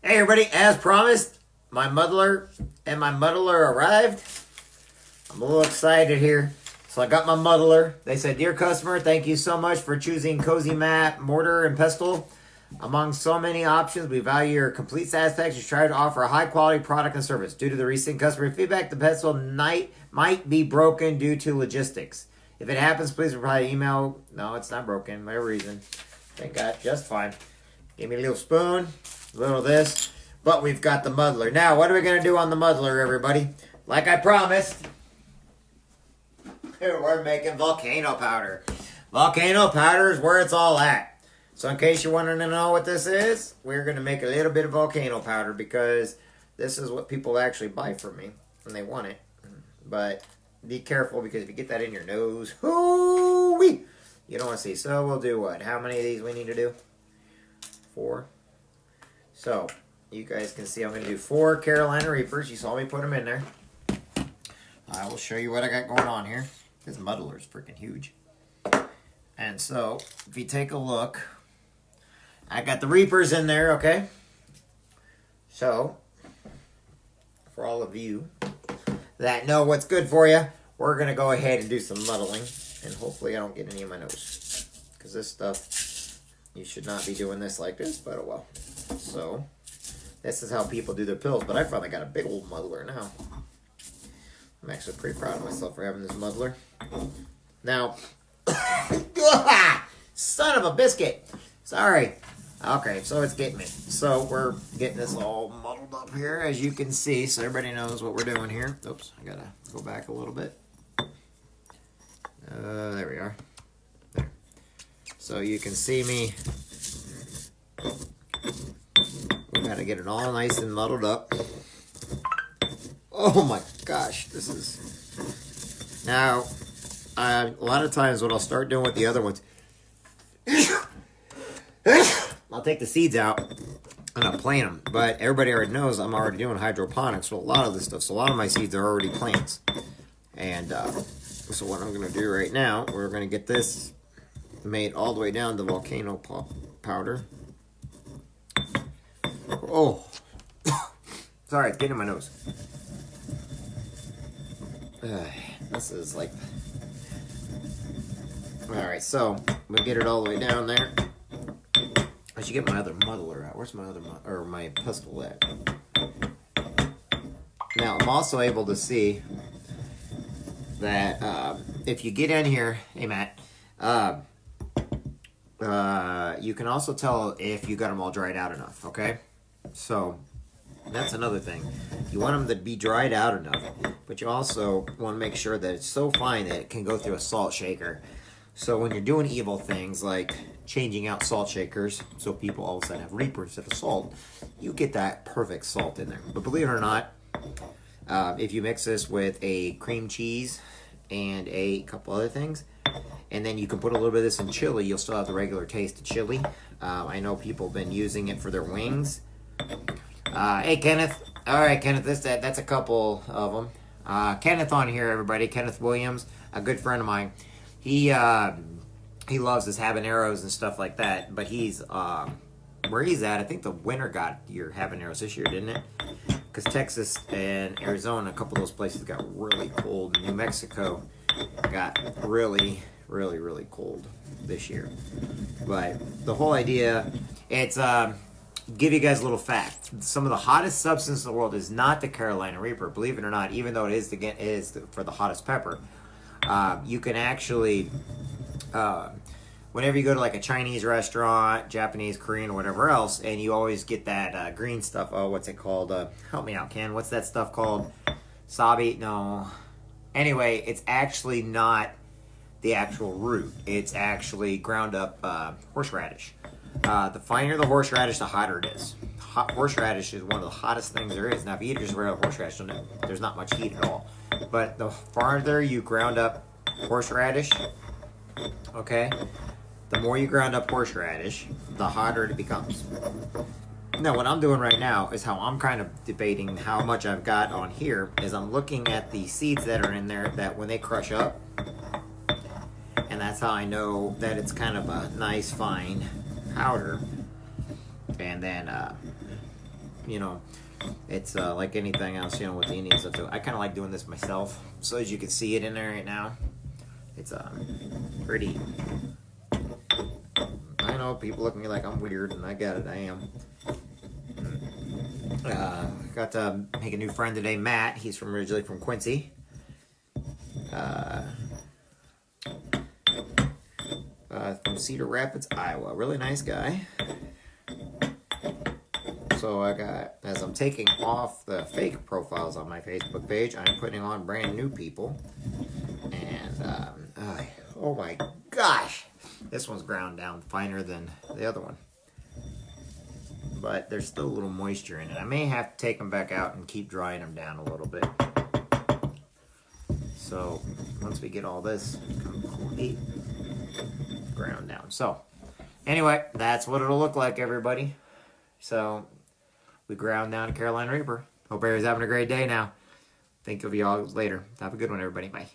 Hey everybody, as promised, my muddler and my muddler arrived. I'm a little excited here. So I got my muddler. They said, "Dear customer, thank you so much for choosing Cozy Mat, Mortar, and Pestle. Among so many options, we value your complete satisfaction. Try to offer a high-quality product and service. Due to the recent customer feedback, the pestle might be broken due to logistics. If it happens, please reply to email." No, it's not broken. No reason. Thank God, just fine. Give me a little spoon, a little of this. But we've got the muddler. Now, what are we going to do on the muddler, everybody? Like I promised, we're making volcano powder. Volcano powder is where it's all at. So in case you wanted to know what this is, we're going to make a little bit of volcano powder because this is what people actually buy from me and they want it. But be careful because if you get that in your nose, hoo-wee, you don't want to see. So we'll do what? How many of these we need to do? 4. So you guys can see I'm going to do 4 Carolina Reapers. You saw me put them in there. I will show you what I got going on here. This muddler is freaking huge. And so if you take a look, I got the Reapers in there, okay? So, for all of you that know what's good for you, we're going to go ahead and do some muddling. And hopefully I don't get any in my nose. Because this stuff, you should not be doing this like this, but oh well. So, this is how people do their pills. But I finally got a big old muddler now. I'm actually pretty proud of myself for having this muddler. Now, son of a biscuit. Sorry. Okay, so it's getting me. So we're getting this all muddled up here, as you can see, so everybody knows what we're doing here. Oops, I gotta go back a little bit. There we are. There. So you can see me. We gotta get it all nice and muddled up. Oh my gosh, this is... Now, a lot of times what I'll start doing with the other ones, I'll take the seeds out and I'll plant them. But everybody already knows I'm already doing hydroponics with a lot of this stuff. So a lot of my seeds are already plants. And so what I'm going to do right now, we're going to get this made all the way down to volcano powder. Oh, sorry, it's getting in my nose. This is like... Alright, so we'll get it all the way down there. I should get my other muddler out. Where's my other my pestle at? Now, I'm also able to see that if you get in here, hey Matt, you can also tell if you got them all dried out enough, okay? So, that's another thing. You want them to be dried out enough, but you also want to make sure that it's so fine that it can go through a salt shaker. So when you're doing evil things like changing out salt shakers so people all of a sudden have Reapers instead of salt, you get that perfect salt in there. But believe it or not, if you mix this with a cream cheese and a couple other things, and then you can put a little bit of this in chili, you'll still have the regular taste of chili. I know people have been using it for their wings. Hey Kenneth. All right, Kenneth, that's a couple of them. Kenneth on here, everybody. Kenneth Williams, a good friend of mine. He loves his habaneros and stuff like that, but he's where he's at. I think the winter got your habaneros this year, didn't it? Because Texas and Arizona, a couple of those places got really cold. New Mexico got really, really, really cold this year. But the whole idea, it's give you guys a little fact. Some of the hottest substance in the world is not the Carolina Reaper, believe it or not. Even though it is for the hottest pepper. You can actually, whenever you go to like a Chinese restaurant, Japanese, Korean, or whatever else, and you always get that green stuff. Oh, what's it called? Help me out, Ken. What's that stuff called? Sabi? No. Anyway, it's actually not the actual root. It's actually ground up horseradish. The finer the horseradish, the hotter it is. Horseradish is one of the hottest things there is. Now, if you eat just regular horseradish, there's not much heat at all. But the farther you ground up horseradish, okay, the more you ground up horseradish, the hotter it becomes. Now, what I'm doing right now is how I'm kind of debating how much I've got on here is I'm looking at the seeds that are in there that when they crush up, and that's how I know that it's kind of a nice fine powder. And then you know, it's like anything else, you know, with the Indian stuff too. I kind of like doing this myself. So as you can see it in there right now, it's pretty. I know people look at me like I'm weird, and I get it, I am. Got to make a new friend today, Matt. He's originally from Quincy. From Cedar Rapids, Iowa. Really nice guy. So I got, as I'm taking off the fake profiles on my Facebook page, I'm putting on brand new people. And, oh my gosh, this one's ground down finer than the other one. But there's still a little moisture in it. I may have to take them back out and keep drying them down a little bit. So once we get all this complete ground down. So anyway, that's what it'll look like, everybody. So we ground down a Carolina Reaper. Hope everybody's having a great day now. Think of you all later. Have a good one, everybody. Bye.